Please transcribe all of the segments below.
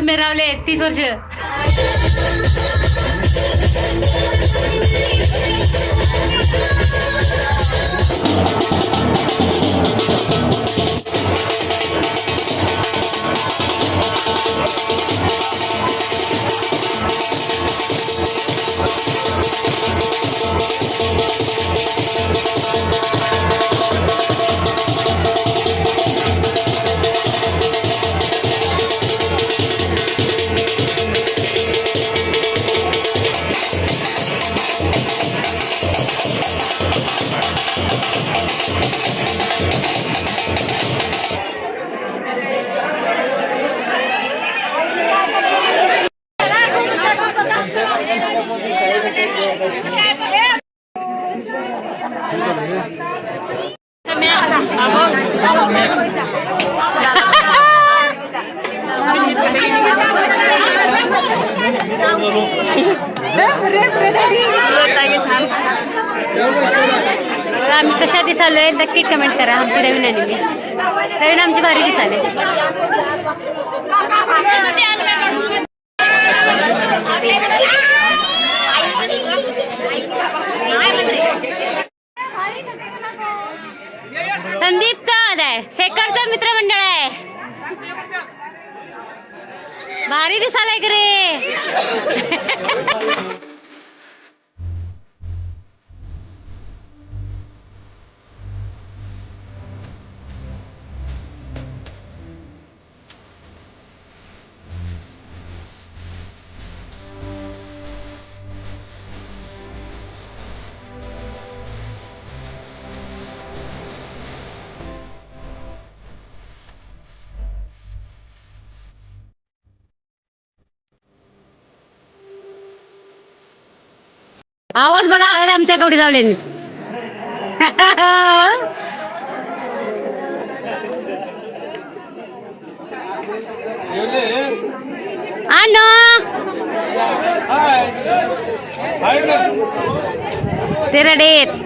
मिरावले 30 वर्ष. आम्ही कशा दिसालोय नक्की कमेंट करा. आमची रवीना आणि मी रवीना आमची भारी दिसाले. संदीपचं आहे, शेखरचं मित्रमंडळ आहे. भारी दिसालाय की रे. आवाज बघा आमच्या कवडी लावले. आनो ते रेडी.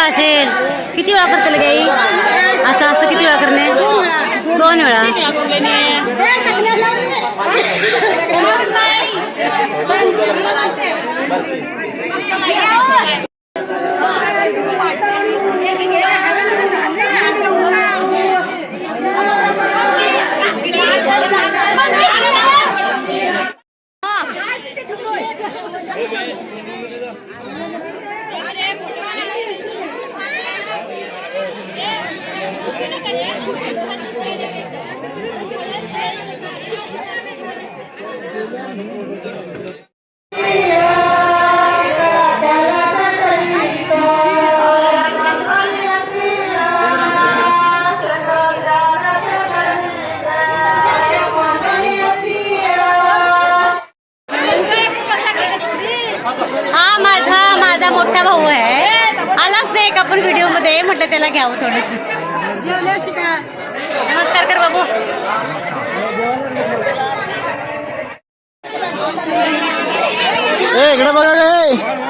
असेल किती वेळा करते लगे असं असं किती वेळा करणे. 2 वेळा. माझा मोठा भाऊ आहे. आलाच नाही का आपण व्हिडिओ मध्ये, म्हटलं त्याला घ्यावं थोडस. नमस्कार कर बाबू. इकडे बघा गे.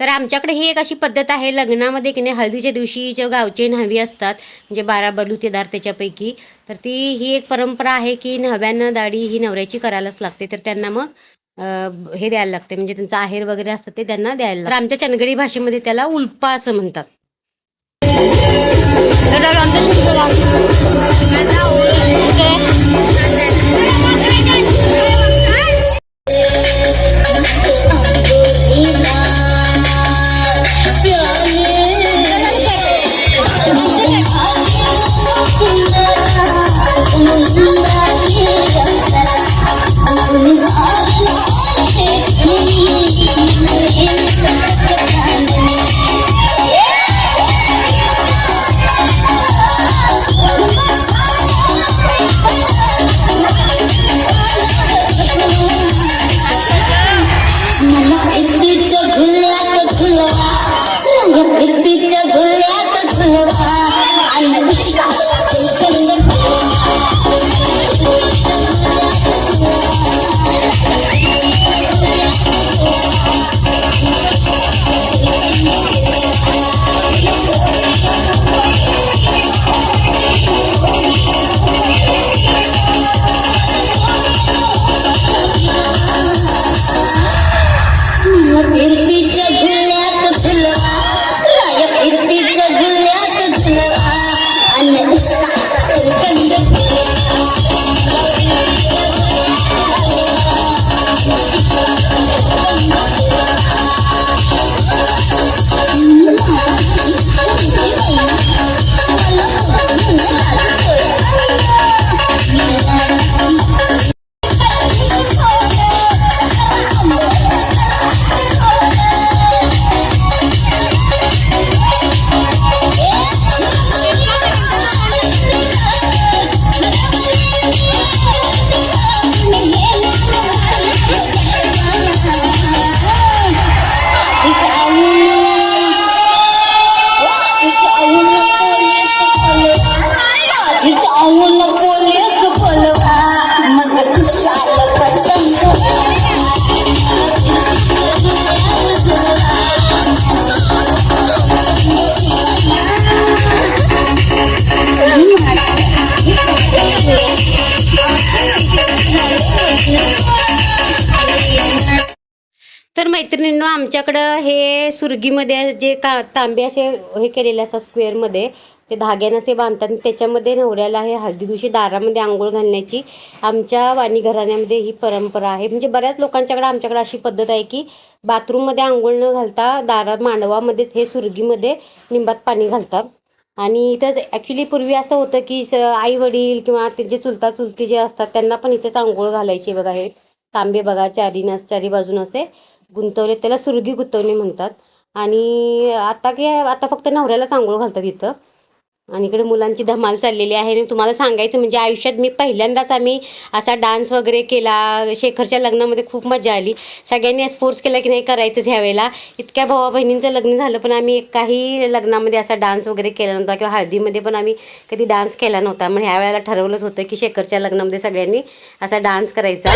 तर आमच्याकडे ही एक अशी पद्धत आहे लग्नामध्ये की नाही, हळदीच्या दिवशी जे गावचे न्हावी असतात म्हणजे 12 बलुतेदार त्याच्यापैकी, तर ही एक परंपरा आहे की न्हाव्यांना दाढी ही नवऱ्याची करायलाच लागते. तर त्यांना मग हे द्यायला लागते, म्हणजे त्यांचं आहेर वगैरे असतं ते त्यांना द्यायला लागतं. तर आमच्या चंदगडी भाषेमध्ये त्याला उल्पा असं म्हणतात. तर मैत्रिणींनो, आमच्याकडं हे सुरगीमध्ये जे तांबे असे हे केलेले असतात स्क्वेअरमध्ये, ते धाग्याने असे बांधतात. त्याच्यामध्ये नवऱ्याला हे हळदी दिवशी दारामध्ये आंघोळ घालण्याची आमच्या वाणी घराण्यामध्ये ही परंपरा आहे. म्हणजे बऱ्याच लोकांच्याकडे, आमच्याकडे अशी पद्धत आहे की बाथरूममध्ये आंघोळ न घालता दारात मांडवामध्येच हे सुरगीमध्ये लिंबात पाणी घालतात. आणि इथंच ॲक्च्युली पूर्वी असं होतं की आई वडील किंवा ते जे चुलता चुलती जे असतात त्यांना पण इथेच आंघोळ घालायची. बघा हे तांबे बघा, चारी बाजून असे गुंतवले, त्याला सुरगी गुंतवणे म्हणतात. आणि आता फक्त नवऱ्यालाच आंघोळ घालतात इथं. आणि इकडे मुलांची धमाल चाललेली आहे. आणि तुम्हाला सांगायचं म्हणजे आयुष्यात मी पहिल्यांदाच आम्ही असा डान्स वगैरे केला. शेखरच्या लग्नामध्ये खूप मजा आली. सगळ्यांनी असं फोर्स केला की नाही करायचंच ह्यावेळेला. इतक्या भावा बहिणींचं लग्न झालं पण आम्ही काही लग्नामध्ये असा डान्स वगैरे केला नव्हता, किंवा हळदीमध्ये पण आम्ही कधी डान्स केला नव्हता. मग ह्या वेळेला ठरवलंच होतं की शेखरच्या लग्नामध्ये सगळ्यांनी असा डान्स करायचा.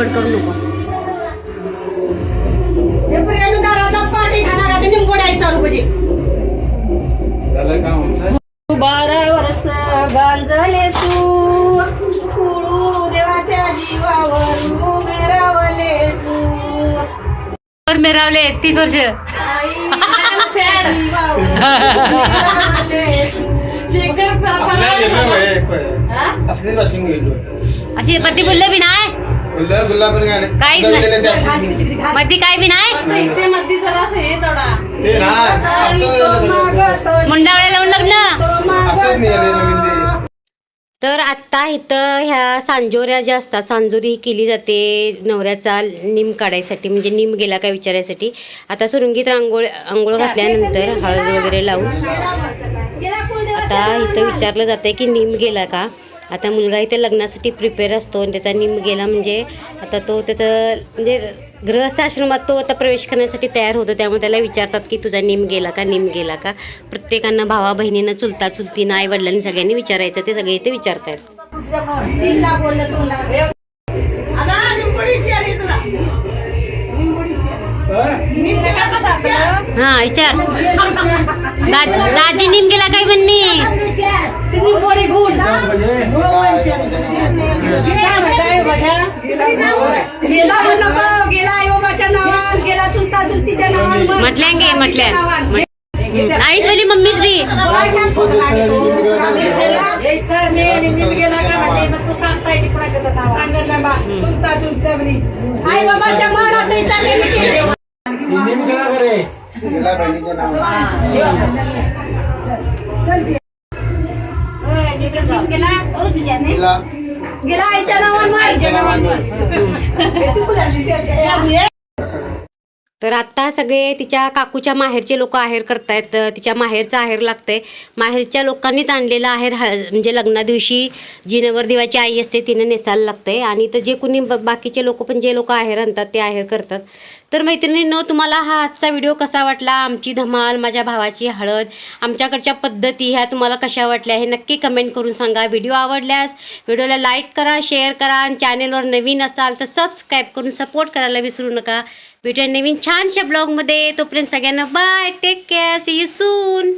बडबड करू नको. तू 12 वर्ष बांधले सू कुळू देवाच्या जीवावर मेरावले सू मेरावले 30 वर्ष. अशी पत्ती बोलले बी नाही काहीच नाही मधी काय बी नाही मुंडावळ्या लावून लग्न. तर आत्ता इथं ह्या सांजोऱ्या ज्या असतात सांजोरी ही केली जाते नवऱ्याचा निम काढायसाठी म्हणजे निम गेला काय विचारायसाठी. आता सुरुंगीत आंघोळ घातल्यानंतर हळद वगैरे लावून आता इथं विचारलं जातं की निम गेला का. आता मुलगा इथे लग्नासाठी प्रिपेअर असतो आणि त्याचा निम गेला म्हणजे आता तो त्याचं म्हणजे गृहस्थ आश्रमात तो आता प्रवेश करण्यासाठी तयार होतो. त्यामुळे त्याला विचारतात की तुझा निम गेला का निम गेला का. प्रत्येकानं भावा बहिणीनं चुलता चुलतीनं आई वडिलांनी सगळ्यांनी विचारायचं. ते सगळे इथे विचारतायत. हा विचार दाजी निम गेला काय म्हणणी म्हटल्या आईस वाली मम्मीच बी गेला आईच्या तर आता सगळे तिच्या काकूच्या माहेरचे लोक आहेर करतायत. तिच्या माहेरचं आहेर लागतंय. माहेरच्या लोकांनीच आणलेलं आहेर म्हणजे लग्ना दिवशी जी नवरदेवाची आई असते तिने नेसायला लागतंय. आणि तर जे कोणी बाकीचे लोक पण जे लोक आहेर आणतात ते आहेर करतात. तर मैत्रिणींनो तुम्हाला हा आजचा व्हिडिओ कसा वाटला. आमची धमाल माझ्या भावाची हळद आमच्याकडच्या पद्धती ह्या तुम्हाला कशा वाटल्या हे नक्की कमेंट करून सांगा. व्हिडिओ आवडल्यास व्हिडिओला लाईक करा शेअर करा आणि चॅनेलवर नवीन असाल तर सबस्क्राईब करून सपोर्ट करायला विसरू नका. भेटूया नवीन छानशा ब्लॉगमध्ये. तोपर्यंत सगळ्यांना bye take care see you soon.